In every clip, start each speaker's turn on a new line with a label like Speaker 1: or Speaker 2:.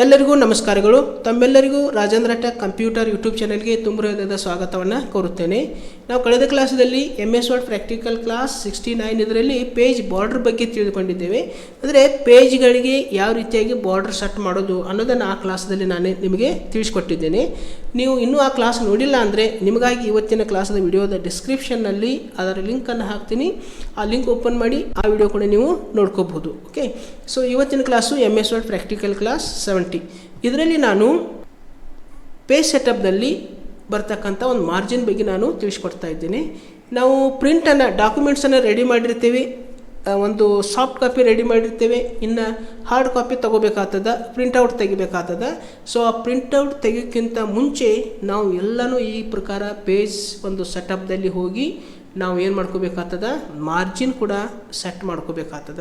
Speaker 1: ಎಲ್ಲರಿಗೂ ನಮಸ್ಕಾರಗಳು. ತಮ್ಮೆಲ್ಲರಿಗೂ ರಾಜೇಂದ್ರ ಟೆಕ್ ಕಂಪ್ಯೂಟರ್ ಯೂಟ್ಯೂಬ್ ಚಾನೆಲ್ಗೆ ತುಂಬ ಹೃದಯದ ಸ್ವಾಗತವನ್ನು ಕೋರುತ್ತೇನೆ. ನಾವು ಕಳೆದ ಕ್ಲಾಸಲ್ಲಿ MS ವರ್ಡ್ ಪ್ರಾಕ್ಟಿಕಲ್ ಕ್ಲಾಸ್ 69 ಇದರಲ್ಲಿ ಪೇಜ್ ಬಾರ್ಡರ್ ಬಗ್ಗೆ ತಿಳಿದುಕೊಂಡಿದ್ದೇವೆ. ಅಂದರೆ ಪೇಜ್ಗಳಿಗೆ ಯಾವ ರೀತಿಯಾಗಿ ಬಾರ್ಡರ್ ಸೆಟ್ ಮಾಡೋದು ಅನ್ನೋದನ್ನು ಆ ಕ್ಲಾಸಲ್ಲಿ ನಾನು ನಿಮಗೆ ತಿಳಿಸ್ಕೊಟ್ಟಿದ್ದೇನೆ. ನೀವು ಇನ್ನೂ ಆ ಕ್ಲಾಸ್ ನೋಡಿಲ್ಲ ಅಂದರೆ ನಿಮಗಾಗಿ ಇವತ್ತಿನ ಕ್ಲಾಸದ ವಿಡಿಯೋದ ಡಿಸ್ಕ್ರಿಪ್ಷನ್ನಲ್ಲಿ ಅದರ ಲಿಂಕನ್ನು ಹಾಕ್ತೀನಿ. ಆ ಲಿಂಕ್ ಓಪನ್ ಮಾಡಿ ಆ ವಿಡಿಯೋ ಕೂಡ ನೀವು ನೋಡ್ಕೋಬಹುದು. ಓಕೆ, ಸೊ ಇವತ್ತಿನ class MS word practical class 70. ಇದರಲ್ಲಿ ನಾನು ಪೇಜ್ ಸೆಟಪ್ನಲ್ಲಿ ಬರ್ತಕ್ಕಂಥ ಒಂದು ಮಾರ್ಜಿನ್ ಬಗ್ಗೆ ನಾನು ತಿಳಿಸ್ಕೊಡ್ತಾ ಇದ್ದೀನಿ. ನಾವು ಪ್ರಿಂಟನ್ನು ಡಾಕ್ಯುಮೆಂಟ್ಸನ್ನು ರೆಡಿ ಮಾಡಿರ್ತೀವಿ, ಒಂದು ಸಾಫ್ಟ್ ಕಾಪಿ ರೆಡಿ ಮಾಡಿರ್ತೇವೆ, ಇನ್ನು ಹಾರ್ಡ್ ಕಾಪಿ ತೊಗೋಬೇಕಾಗ್ತದ, ಪ್ರಿಂಟೌಟ್ ತೆಗಿಬೇಕಾಗ್ತದ. ಸೊ ಆ ಪ್ರಿಂಟೌಟ್ ತೆಗಿಯೋಕ್ಕಿಂತ ಮುಂಚೆ ನಾವು ಎಲ್ಲನೂ ಈ ಪ್ರಕಾರ ಪೇಜ್ ಒಂದು ಸೆಟಪ್ದಲ್ಲಿ ಹೋಗಿ ನಾವು ಏನು ಮಾಡ್ಕೋಬೇಕಾಗ್ತದ, ಮಾರ್ಜಿನ್ ಕೂಡ ಸೆಟ್ ಮಾಡ್ಕೋಬೇಕಾಗ್ತದ.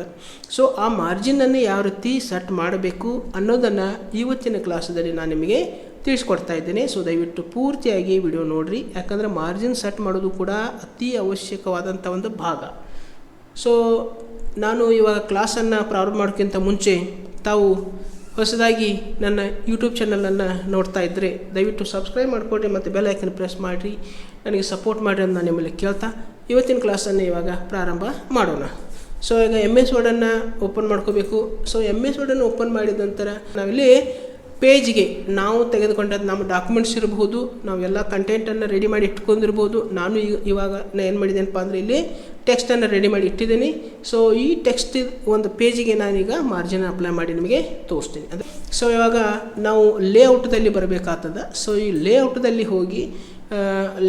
Speaker 1: ಸೊ ಆ ಮಾರ್ಜಿನನ್ನು ಯಾವ ರೀತಿ ಸೆಟ್ ಮಾಡಬೇಕು ಅನ್ನೋದನ್ನು ಇವತ್ತಿನ ಕ್ಲಾಸಲ್ಲಿ ನಾನು ನಿಮಗೆ ತಿಳಿಸ್ಕೊಡ್ತಾ ಇದ್ದೇನೆ. ಸೊ ದಯವಿಟ್ಟು ಪೂರ್ತಿಯಾಗಿ ವಿಡಿಯೋ ನೋಡಿರಿ, ಯಾಕಂದರೆ ಮಾರ್ಜಿನ್ ಸೆಟ್ ಮಾಡೋದು ಕೂಡ ಅತಿ ಅವಶ್ಯಕವಾದಂಥ ಒಂದು ಭಾಗ. ಸೊ ನಾನು ಇವಾಗ ಕ್ಲಾಸನ್ನು ಪ್ರಾರಂಭ ಮಾಡೋಕ್ಕಿಂತ ಮುಂಚೆ ತಾವು ಹೊಸದಾಗಿ ನನ್ನ ಯೂಟ್ಯೂಬ್ ಚಾನಲನ್ನು ನೋಡ್ತಾ ಇದ್ದರೆ ದಯವಿಟ್ಟು ಸಬ್ಸ್ಕ್ರೈಬ್ ಮಾಡಿಕೊಡ್ರಿ ಮತ್ತು ಬೆಲ್ ಐಕನ್ ಪ್ರೆಸ್ ಮಾಡಿರಿ, ನನಗೆ ಸಪೋರ್ಟ್ ಮಾಡಿರಿ ಅಂತ ನಾನು ನಿಮ್ಮಲ್ಲಿ ಕೇಳ್ತಾ ಇವತ್ತಿನ ಕ್ಲಾಸನ್ನು ಇವಾಗ ಪ್ರಾರಂಭ ಮಾಡೋಣ. ಸೊ ಈಗ MS ವರ್ಡನ್ನು ಓಪನ್ ಮಾಡ್ಕೋಬೇಕು. ಸೊ MS ವರ್ಡನ್ನು ಓಪನ್ ಮಾಡಿದ ನಂತರ ನಾವಿಲ್ಲಿ ಪೇಜ್ಗೆ ನಾವು ತೆಗೆದುಕೊಂಡದ್ದು ನಮ್ಮ ಡಾಕ್ಯುಮೆಂಟ್ಸ್ ಇರಬಹುದು, ನಾವೆಲ್ಲ ಕಂಟೆಂಟನ್ನು ರೆಡಿ ಮಾಡಿ ಇಟ್ಕೊಂಡಿರ್ಬೋದು. ನಾನು ಇವಾಗ ಏನು ಮಾಡಿದ್ದೇನಪ್ಪ ಅಂದರೆ ಇಲ್ಲಿ ಟೆಕ್ಸ್ಟನ್ನು ರೆಡಿ ಮಾಡಿ ಇಟ್ಟಿದ್ದೀನಿ. ಸೊ ಈ ಟೆಕ್ಸ್ಟ್ ಒಂದು ಪೇಜಿಗೆ ನಾನೀಗ ಮಾರ್ಜಿನ್ ಅಪ್ಲೈ ಮಾಡಿ ನಿಮಗೆ ತೋರಿಸ್ತೀನಿ. ಅದು ಸೊ ಇವಾಗ ನಾವು ಲೇಔಟ್ದಲ್ಲಿ ಬರಬೇಕಾಗ್ತದೆ. ಸೊ ಈ ಲೇಔಟ್ದಲ್ಲಿ ಹೋಗಿ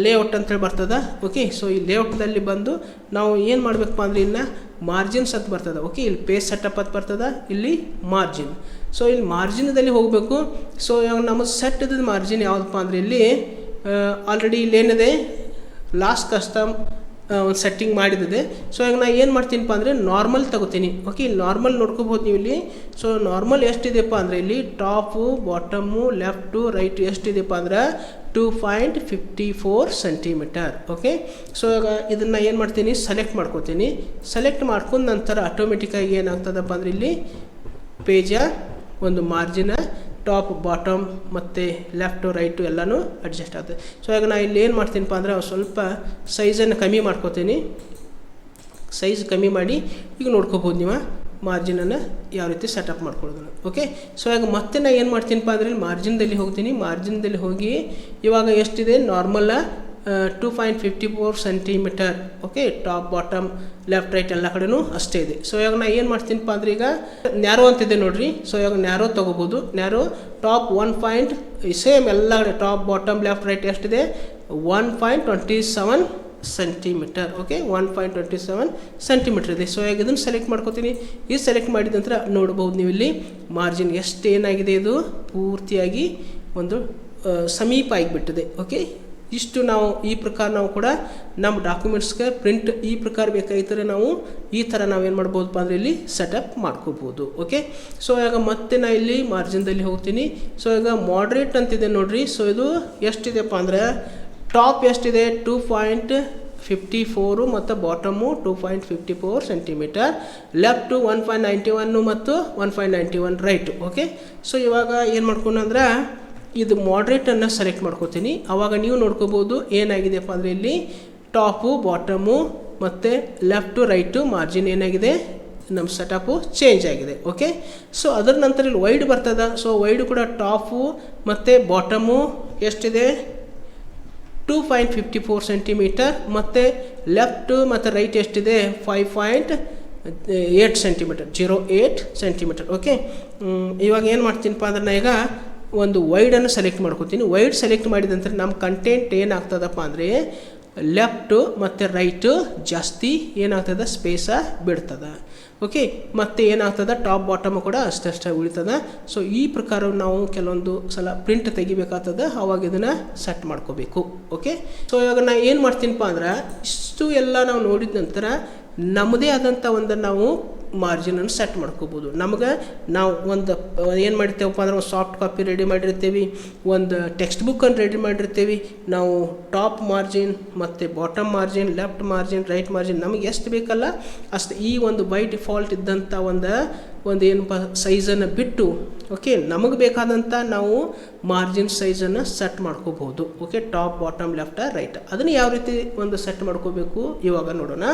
Speaker 1: ಲೇಔಟ್ ಅಂತೇಳಿ ಬರ್ತದೆ. ಓಕೆ, ಸೊ ಈ ಲೇಔಟ್ದಲ್ಲಿ ಬಂದು ನಾವು ಏನು ಮಾಡಬೇಕಪ್ಪ ಅಂದರೆ ಇನ್ನು ಮಾರ್ಜಿನ್ಸ್ ಅಂತ ಬರ್ತದೆ. ಓಕೆ, ಇಲ್ಲಿ ಪೇಜ್ ಸೆಟಪ್ ಅಂತ ಬರ್ತದೆ, ಇಲ್ಲಿ ಮಾರ್ಜಿನ್. ಸೊ ಇಲ್ಲಿ ಮಾರ್ಜಿನದಲ್ಲಿ ಹೋಗಬೇಕು. ಸೊ ಇವಾಗ ನಮ್ಮ ಸೆಟ್ ಇದ್ದ ಮಾರ್ಜಿನ್ ಯಾವುದಪ್ಪ ಅಂದರೆ ಇಲ್ಲಿ ಆಲ್ರೆಡಿ ಇಲ್ಲಿ ಏನಿದೆ ಲಾಸ್ಟ್ ಕಸ್ಟಮ್ ಒಂದು ಸೆಟ್ಟಿಂಗ್ ಮಾಡಿದಿದೆ. ಸೊ ಈಗ ನಾನು ಏನು ಮಾಡ್ತೀನಪ್ಪ ಅಂದರೆ ನಾರ್ಮಲ್ ತಗೋತೀನಿ. ಓಕೆ, ಇಲ್ಲಿ ನಾರ್ಮಲ್ ನೋಡ್ಕೋಬೋದು ನೀವು ಇಲ್ಲಿ. ಸೊ ನಾರ್ಮಲ್ ಎಷ್ಟಿದೆಯಪ್ಪ ಅಂದರೆ ಇಲ್ಲಿ ಟಾಪು ಬಾಟಮು ಲೆಫ್ಟು ರೈಟು ಎಷ್ಟಿದೆಯಪ್ಪ ಅಂದ್ರೆ 2.54 ಸೆಂಟಿಮೀಟರ್. ಓಕೆ, ಸೊ ಈಗ ಇದನ್ನು ಏನು ಮಾಡ್ತೀನಿ, ಸೆಲೆಕ್ಟ್ ಮಾಡ್ಕೋತೀನಿ. ಸೆಲೆಕ್ಟ್ ಮಾಡ್ಕೊಂಡ ನಂತರ ಆಟೋಮೆಟಿಕ್ಕಾಗಿ ಏನಾಗ್ತದಪ್ಪ ಅಂದರೆ ಇಲ್ಲಿ ಪೇಜ ಒಂದು ಮಾರ್ಜಿನ ಟಾಪ್ ಬಾಟಮ್ ಮತ್ತು ಲೆಫ್ಟು ರೈಟು ಎಲ್ಲನೂ ಅಡ್ಜಸ್ಟ್ ಆಗ್ತದೆ. ಸೊ ಈಗ ನಾನು ಇಲ್ಲಿ ಏನು ಮಾಡ್ತೀನಪ್ಪ ಅಂದರೆ ಸ್ವಲ್ಪ ಸೈಜನ್ನು ಕಮ್ಮಿ ಮಾಡ್ಕೋತೀನಿ. ಸೈಜ್ ಕಮ್ಮಿ ಮಾಡಿ ಈಗ ನೋಡ್ಕೋಬೋದು ನೀವು ಮಾರ್ಜಿನನ್ನು ಯಾವ ರೀತಿ ಸೆಟಪ್ ಮಾಡ್ಕೊಳ್ಳೋದು. ಓಕೆ, ಸೊ ಈಗ ಮತ್ತೆ ನಾನು ಏನು ಮಾಡ್ತೀನಪ್ಪ ಅಂದರೆ ಮಾರ್ಜಿನ್ದಲ್ಲಿ ಹೋಗ್ತೀನಿ. ಮಾರ್ಜಿನ್ದಲ್ಲಿ ಹೋಗಿ ಇವಾಗ ಎಷ್ಟಿದೆ ನಾರ್ಮಲ್ಲ 2.54 centimetre. Okay, top bottom left right ಎಲ್ಲ ಕಡೆನೂ ಅಷ್ಟೇ ಇದೆ. ಸೊ ಇವಾಗ ನಾನು ಏನು ಮಾಡ್ತೀನಪ್ಪ ಅಂದರೆ ಈಗ ನ್ಯಾರೋ ಅಂತಿದೆ ನೋಡಿರಿ. ಸೊ ಇವಾಗ ನ್ಯಾರೋ ತೊಗೋಬೋದು. Narrow top 1. ಸೇಮ್ ಎಲ್ಲ ಕಡೆ ಟಾಪ್ ಬಾಟಮ್ ಲೆಫ್ಟ್ ರೈಟ್ ಎಷ್ಟಿದೆ 1.27 ಸೆಂಟಿಮೀಟರ್. ಓಕೆ, 1.27 ಸೆಂಟಿಮೀಟರ್ ಇದೆ. ಸೊ ಈಗ ಇದನ್ನು ಸೆಲೆಕ್ಟ್ ಮಾಡ್ಕೋತೀನಿ. ಇದು ಸೆಲೆಕ್ಟ್ ಮಾಡಿದ ನಂತರ ನೋಡ್ಬೋದು ನೀವು ಇಲ್ಲಿ ಮಾರ್ಜಿನ್ ಎಷ್ಟು ಏನಾಗಿದೆ, ಇದು ಪೂರ್ತಿಯಾಗಿ ಒಂದು ಸಮೀಪ ಆಗಿಬಿಟ್ಟಿದೆ. ಓಕೆ, ಇಷ್ಟು ನಾವು ಈ ಪ್ರಕಾರ ನಾವು ಕೂಡ ನಮ್ಮ ಡಾಕ್ಯುಮೆಂಟ್ಸ್ಗೆ ಪ್ರಿಂಟ್ ಈ ಪ್ರಕಾರ ಬೇಕಾಗಿದ್ದರೆ ನಾವು ಈ ಥರ ನಾವೇನು ಮಾಡ್ಬೋದಪ್ಪ ಅಂದರೆ ಇಲ್ಲಿ ಸೆಟಪ್ ಮಾಡ್ಕೋಬೋದು. ಓಕೆ, ಸೊ ಈಗ ಮತ್ತೆ ನಾನು ಇಲ್ಲಿ ಮಾರ್ಜಿನ್ದಲ್ಲಿ ಹೋಗ್ತೀನಿ. ಸೊ ಈಗ ಮಾಡ್ರೇಟ್ ಅಂತಿದೆ ನೋಡಿರಿ. ಸೊ ಇದು ಎಷ್ಟಿದೆಪ್ಪ ಅಂದರೆ ಟಾಪ್ ಎಷ್ಟಿದೆ 2.54 ಮತ್ತು ಬಾಟಮು 2.54 ಸೆಂಟಿಮೀಟರ್, ಲೆಫ್ಟು 1.91 ಮತ್ತು 1.91 ರೈಟು. ಓಕೆ, ಸೊ ಇವಾಗ ಏನು ಮಾಡ್ಕೊಂಡು ಅಂದ್ರೆ ಇದು ಮಾಡ್ರೇಟನ್ನು ಸೆಲೆಕ್ಟ್ ಮಾಡ್ಕೋತೀನಿ. ಆವಾಗ ನೀವು ನೋಡ್ಕೋಬೋದು ಏನಾಗಿದೆಯಪ್ಪ ಅಂದರೆ ಇಲ್ಲಿ ಟಾಪು ಬಾಟಮು ಮತ್ತು ಲೆಫ್ಟು ರೈಟು ಮಾರ್ಜಿನ್ ಏನಾಗಿದೆ ನಮ್ಮ ಸೆಟಪ್ಪು ಚೇಂಜ್ ಆಗಿದೆ. ಓಕೆ, ಸೊ ಅದರ ನಂತರ ಇಲ್ಲಿ ವೈಡ್ ಬರ್ತದೆ. ಸೊ ವೈಡು ಕೂಡ ಟಾಪು ಮತ್ತು ಬಾಟಮು ಎಷ್ಟಿದೆ 2.54 ಸೆಂಟಿಮೀಟರ್ ಮತ್ತು ಲೆಫ್ಟು ಮತ್ತು ರೈಟ್ ಎಷ್ಟಿದೆ 5.8 ಸೆಂಟಿಮೀಟರ್ 0.8 ಸೆಂಟಿಮೀಟರ್. ಓಕೆ, ಇವಾಗ ಏನು ಮಾಡ್ತೀನಪ್ಪ ಅಂದ್ರೆ ನಾನು ಈಗ ಒಂದು ವೈಡನ್ನು ಸೆಲೆಕ್ಟ್ ಮಾಡ್ಕೋತೀನಿ. ವೈಡ್ ಸೆಲೆಕ್ಟ್ ಮಾಡಿದ ನಂತರ ನಮ್ಮ ಕಂಟೆಂಟ್ ಏನಾಗ್ತದಪ್ಪ ಅಂದರೆ ಲೆಫ್ಟು ಮತ್ತು ರೈಟು ಜಾಸ್ತಿ ಏನಾಗ್ತದೆ ಸ್ಪೇಸ ಬಿಡ್ತದೆ. ಓಕೆ, ಮತ್ತು ಏನಾಗ್ತದೆ ಟಾಪ್ ಬಾಟಮು ಕೂಡ ಅಷ್ಟೇ ಉಳಿತದೆ. ಸೊ ಈ ಪ್ರಕಾರ ನಾವು ಕೆಲವೊಂದು ಸಲ ಪ್ರಿಂಟ್ ತೆಗಿಬೇಕಾಗ್ತದೆ, ಆವಾಗ ಇದನ್ನು ಸೆಟ್ ಮಾಡ್ಕೋಬೇಕು. ಓಕೆ, ಸೊ ಇವಾಗ ನಾನು ಏನು ಮಾಡ್ತೀನಪ್ಪ ಅಂದ್ರೆ ಇಷ್ಟು ಎಲ್ಲ ನಾವು ನೋಡಿದ ನಂತರ ನಮ್ಮದೇ ಆದಂಥ ಒಂದು ನಾವು ಮಾರ್ಜಿನನ್ನು ಸೆಟ್ ಮಾಡ್ಕೋಬೋದು. ನಮಗೆ ನಾವು ಒಂದು ಏನು ಮಾಡಿರ್ತೇವಪ್ಪ ಅಂದ್ರೆ ಒಂದು ಸಾಫ್ಟ್ ಕಾಪಿ ರೆಡಿ ಮಾಡಿರ್ತೀವಿ, ಒಂದು ಟೆಕ್ಸ್ಟ್ ಬುಕ್ಕನ್ನು ರೆಡಿ ಮಾಡಿರ್ತೀವಿ. ನಾವು ಟಾಪ್ ಮಾರ್ಜಿನ್ ಮತ್ತು bottom margin left margin right margin ನಮಗೆ ಎಷ್ಟು ಬೇಕಲ್ಲ ಅಷ್ಟು ಈ ಒಂದು ಬೈ ಡಿಫಾಲ್ಟ್ ಇದ್ದಂಥ ಒಂದು ಒಂದು ಏನಪ್ಪ ಸೈಜನ್ನು ಬಿಟ್ಟು ಓಕೆ ನಮಗೆ ಬೇಕಾದಂಥ ನಾವು ಮಾರ್ಜಿನ್ ಸೈಜನ್ನು ಸೆಟ್ ಮಾಡ್ಕೋಬೋದು. Okay, top bottom left right ಅದನ್ನು ಯಾವ ರೀತಿ ಒಂದು ಸೆಟ್ ಮಾಡ್ಕೋಬೇಕು ಇವಾಗ ನೋಡೋಣ.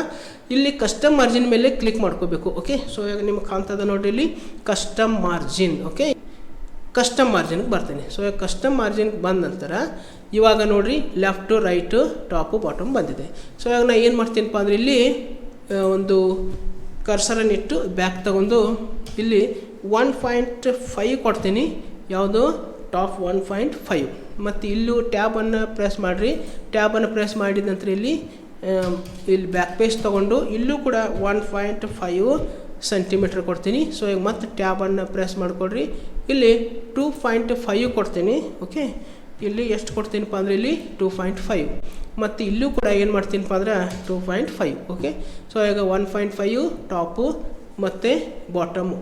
Speaker 1: ಇಲ್ಲಿ ಕಸ್ಟಮ್ ಮಾರ್ಜಿನ್ ಮೇಲೆ ಕ್ಲಿಕ್ ಮಾಡ್ಕೋಬೇಕು. ಓಕೆ, ಸೊ ಇವಾಗ ನಿಮ್ಗೆ ಕಾಣ್ತದೆ ನೋಡಿರಿ ಇಲ್ಲಿ ಕಸ್ಟಮ್ ಮಾರ್ಜಿನ್. ಓಕೆ, ಕಸ್ಟಮ್ ಮಾರ್ಜಿನ್ಗೆ ಬರ್ತೀನಿ. ಸೊ ಕಸ್ಟಮ್ ಮಾರ್ಜಿನ್ಗೆ ಬಂದ ನಂತರ ಇವಾಗ ನೋಡಿರಿ ಲೆಫ್ಟು ರೈಟು ಟಾಪು ಬಾಟಮ್ ಬಂದಿದೆ. ಸೊ ಇವಾಗ ನಾನು ಏನು ಮಾಡ್ತೀನಪ್ಪ ಅಂದರೆ ಇಲ್ಲಿ ಒಂದು ಕರ್ಸರನ್ನು ಇಟ್ಟು ಬ್ಯಾಕ್ ತಗೊಂಡು ಇಲ್ಲಿ 1.5 ಕೊಡ್ತೀನಿ. ಯಾವುದು ಟಾಪ್ 1.5 ಮತ್ತು ಇಲ್ಲೂ ಟ್ಯಾಬನ್ನು ಪ್ರೆಸ್ ಮಾಡಿರಿ. ಟ್ಯಾಬನ್ನು ಪ್ರೆಸ್ ಮಾಡಿದ ನಂತರ ಇಲ್ಲಿ ಬ್ಯಾಕ್ ಪೇಜ್ ತೊಗೊಂಡು ಇಲ್ಲೂ ಕೂಡ 1.5 ಸೆಂಟಿಮೀಟ್ರ್ ಕೊಡ್ತೀನಿ. ಸೊ ಈಗ ಮತ್ತೆ ಟ್ಯಾಬನ್ನು ಪ್ರೆಸ್ ಮಾಡಿಕೊಡ್ರಿ. ಇಲ್ಲಿ 2.5 ಕೊಡ್ತೀನಿ. ಓಕೆ, ಇಲ್ಲಿ ಎಷ್ಟು ಕೊಡ್ತೀನಪ್ಪ ಅಂದರೆ ಇಲ್ಲಿ 2.5 ಮತ್ತು ಇಲ್ಲೂ ಕೂಡ ಏನು ಮಾಡ್ತೀನಪ್ಪ ಅಂದ್ರೆ 2.5. ಓಕೆ, ಸೊ ಈಗ 1.5 ಟಾಪು ಮತ್ತು ಬಾಟಮು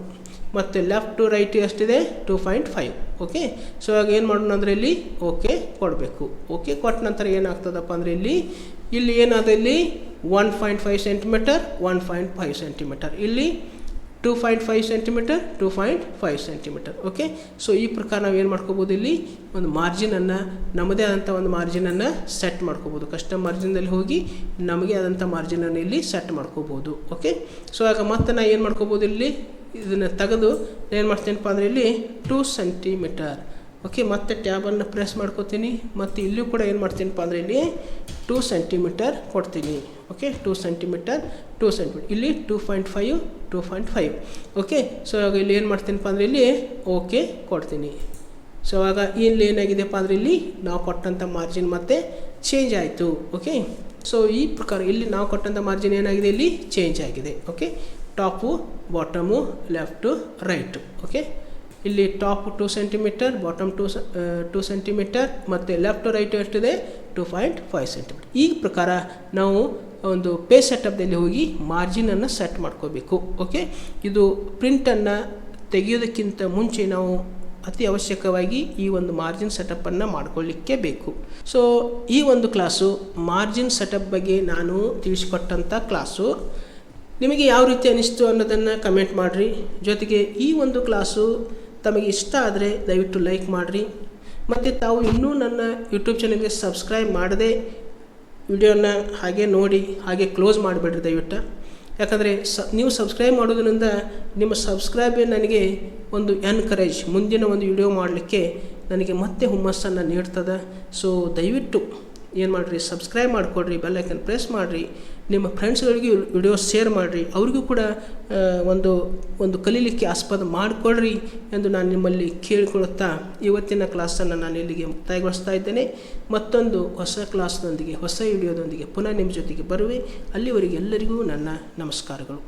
Speaker 1: ಮತ್ತು ಲೆಫ್ಟ್ ಟು ರೈಟ್ ಎಷ್ಟಿದೆ 2.5. ಓಕೆ, ಸೊ ಇವಾಗ ಏನು ಮಾಡೋಣ ಅಂದರೆ ಇಲ್ಲಿ ಓಕೆ ಕೊಡಬೇಕು. ಓಕೆ ಕೊಟ್ಟ ನಂತರ ಏನಾಗ್ತದಪ್ಪ ಅಂದರೆ ಇಲ್ಲಿ ಏನಾದ ಇಲ್ಲಿ 1.5 ಸೆಂಟಿಮೀಟರ್ 1.5 ಸೆಂಟಿಮೀಟರ್, ಇಲ್ಲಿ 2.5 ಸೆಂಟಿಮೀಟರ್ 2.5 ಸೆಂಟಿಮೀಟರ್. ಓಕೆ, ಸೊ ಈ ಪ್ರಕಾರ ನಾವು ಏನು ಮಾಡ್ಕೋಬೋದು, ಇಲ್ಲಿ ಒಂದು ಮಾರ್ಜಿನನ್ನು ನಮ್ಮದೇ ಆದಂಥ ಒಂದು ಮಾರ್ಜಿನನ್ನು ಸೆಟ್ ಮಾಡ್ಕೋಬೋದು. ಕಸ್ಟಮ್ ಮಾರ್ಜಿನಲ್ಲಿ ಹೋಗಿ ನಮಗೆ ಆದಂಥ ಮಾರ್ಜಿನನ್ನು ಇಲ್ಲಿ ಸೆಟ್ ಮಾಡ್ಕೋಬೋದು. ಓಕೆ, ಸೊ ಆಗ ಮತ್ತೆ ನಾನು ಏನು ಮಾಡ್ಕೋಬೋದು, ಇಲ್ಲಿ ಇದನ್ನು ತೆಗೆದು ಏನು ಮಾಡ್ತೀನಪ್ಪ ಅಂದರೆ ಇಲ್ಲಿ 2 ಸೆಂಟಿಮೀಟರ್. ಓಕೆ, ಮತ್ತೆ ಟ್ಯಾಬನ್ನು ಪ್ರೆಸ್ ಮಾಡ್ಕೋತೀನಿ ಮತ್ತು ಇಲ್ಲೂ ಕೂಡ ಏನು ಮಾಡ್ತೀನಪ್ಪ ಅಂದರೆ ಇಲ್ಲಿ 2 ಸೆಂಟಿಮೀಟರ್ ಕೊಡ್ತೀನಿ. ಓಕೆ, 2 ಸೆಂಟಿಮೀಟರ್ ಇಲ್ಲಿ 2.5. ಓಕೆ, ಸೊ ಆಗ ಇಲ್ಲಿ ಏನು ಮಾಡ್ತೀನಪ್ಪ ಅಂದರೆ ಇಲ್ಲಿ ಓಕೆ ಕೊಡ್ತೀನಿ. ಸೊ ಆಗ ಇಲ್ಲಿ ಏನಾಗಿದೆಯಪ್ಪ ಅಂದರೆ ಇಲ್ಲಿ ನಾವು ಕೊಟ್ಟಂಥ ಮಾರ್ಜಿನ್ ಮತ್ತೆ ಚೇಂಜ್ ಆಯಿತು. ಓಕೆ, ಸೊ ಈ ಪ್ರಕಾರ ಇಲ್ಲಿ ನಾವು ಕೊಟ್ಟಂಥ ಮಾರ್ಜಿನ್ ಏನಾಗಿದೆ, ಇಲ್ಲಿ ಚೇಂಜ್ ಆಗಿದೆ. Okay, top bottom left right. Okay, ಇಲ್ಲಿ ಟಾಪ್ 2 ಸೆಂಟಿಮೀಟರ್ ಬಾಟಮ್ 2 ಸೆಂಟಿಮೀಟರ್ ಮತ್ತು ಲೆಫ್ಟ್ ರೈಟ್ ಎಷ್ಟಿದೆ 2.5 ಸೆಂಟಿಮೀಟರ್. ಈ ಪ್ರಕಾರ ನಾವು ಒಂದು ಪೇಜ್ ಸೆಟಪ್ದಲ್ಲಿ ಹೋಗಿ ಮಾರ್ಜಿನನ್ನು ಸೆಟ್ ಮಾಡ್ಕೋಬೇಕು. ಓಕೆ, ಇದು ಪ್ರಿಂಟನ್ನು ತೆಗೆಯೋದಕ್ಕಿಂತ ಮುಂಚೆ ನಾವು ಅತಿ ಅವಶ್ಯಕವಾಗಿ ಈ ಒಂದು ಮಾರ್ಜಿನ್ ಸೆಟಪ್ಪನ್ನು ಮಾಡ್ಕೊಳ್ಳಿಕ್ಕೆ ಬೇಕು. ಸೊ ಈ ಒಂದು ಕ್ಲಾಸು ಮಾರ್ಜಿನ್ ಸೆಟಪ್ ಬಗ್ಗೆ ನಾನು ತಿಳಿಸಿಕೊಟ್ಟಂಥ ಕ್ಲಾಸು ನಿಮಗೆ ಯಾವ ರೀತಿ ಅನಿಸ್ತು ಅನ್ನೋದನ್ನು ಕಮೆಂಟ್ ಮಾಡಿರಿ. ಜೊತೆಗೆ ಈ ಒಂದು ಕ್ಲಾಸು ತಮಗೆ ಇಷ್ಟ ಆದರೆ ದಯವಿಟ್ಟು ಲೈಕ್ ಮಾಡಿರಿ ಮತ್ತು ತಾವು ಇನ್ನೂ ನನ್ನ ಯೂಟ್ಯೂಬ್ ಚಾನಲ್ಗೆ ಸಬ್ಸ್ಕ್ರೈಬ್ ಮಾಡದೆ ವಿಡಿಯೋನ ಹಾಗೆ ನೋಡಿ ಹಾಗೆ ಕ್ಲೋಸ್ ಮಾಡಿಬಿಡ್ರಿ ದಯವಿಟ್ಟು. ಯಾಕಂದರೆ ನೀವು ಸಬ್ಸ್ಕ್ರೈಬ್ ಮಾಡೋದ್ರಿಂದ ನಿಮ್ಮ ಸಬ್ಸ್ಕ್ರೈಬೇ ನನಗೆ ಒಂದು ಎನ್ಕರೇಜ್, ಮುಂದಿನ ಒಂದು ವಿಡಿಯೋ ಮಾಡಲಿಕ್ಕೆ ನನಗೆ ಮತ್ತೆ ಹುಮ್ಮಸ್ಸನ್ನು ನೀಡ್ತದೆ. ಸೊ ದಯವಿಟ್ಟು ಏನು ಮಾಡಿರಿ, ಸಬ್ಸ್ಕ್ರೈಬ್ ಮಾಡಿಕೊಡ್ರಿ, ಬೆಲ್ ಐಕನ್ ಪ್ರೆಸ್ ಮಾಡಿರಿ, ನಿಮ್ಮ ಫ್ರೆಂಡ್ಸ್ಗಳಿಗೆ ವಿಡಿಯೋ ಶೇರ್ ಮಾಡಿರಿ, ಅವ್ರಿಗೂ ಕೂಡ ಒಂದು ಕಲೀಲಿಕ್ಕೆ ಆಸ್ಪದ ಮಾಡಿಕೊಡ್ರಿ ಎಂದು ನಾನು ನಿಮ್ಮಲ್ಲಿ ಕೇಳಿಕೊಳ್ಳುತ್ತಾ ಇವತ್ತಿನ ಕ್ಲಾಸನ್ನು ನಾನು ಇಲ್ಲಿಗೆ ಮುಕ್ತಾಯಗೊಳಿಸ್ತಾ ಇದ್ದೇನೆ. ಮತ್ತೊಂದು ಹೊಸ ಕ್ಲಾಸ್ನೊಂದಿಗೆ ಹೊಸ ವಿಡಿಯೋದೊಂದಿಗೆ ಪುನಃ ನಿಮ್ಮ ಜೊತೆಗೆ ಬರುವೆ. ಅಲ್ಲಿವರೆಗೆ ಎಲ್ಲರಿಗೂ ನನ್ನ ನಮಸ್ಕಾರಗಳು.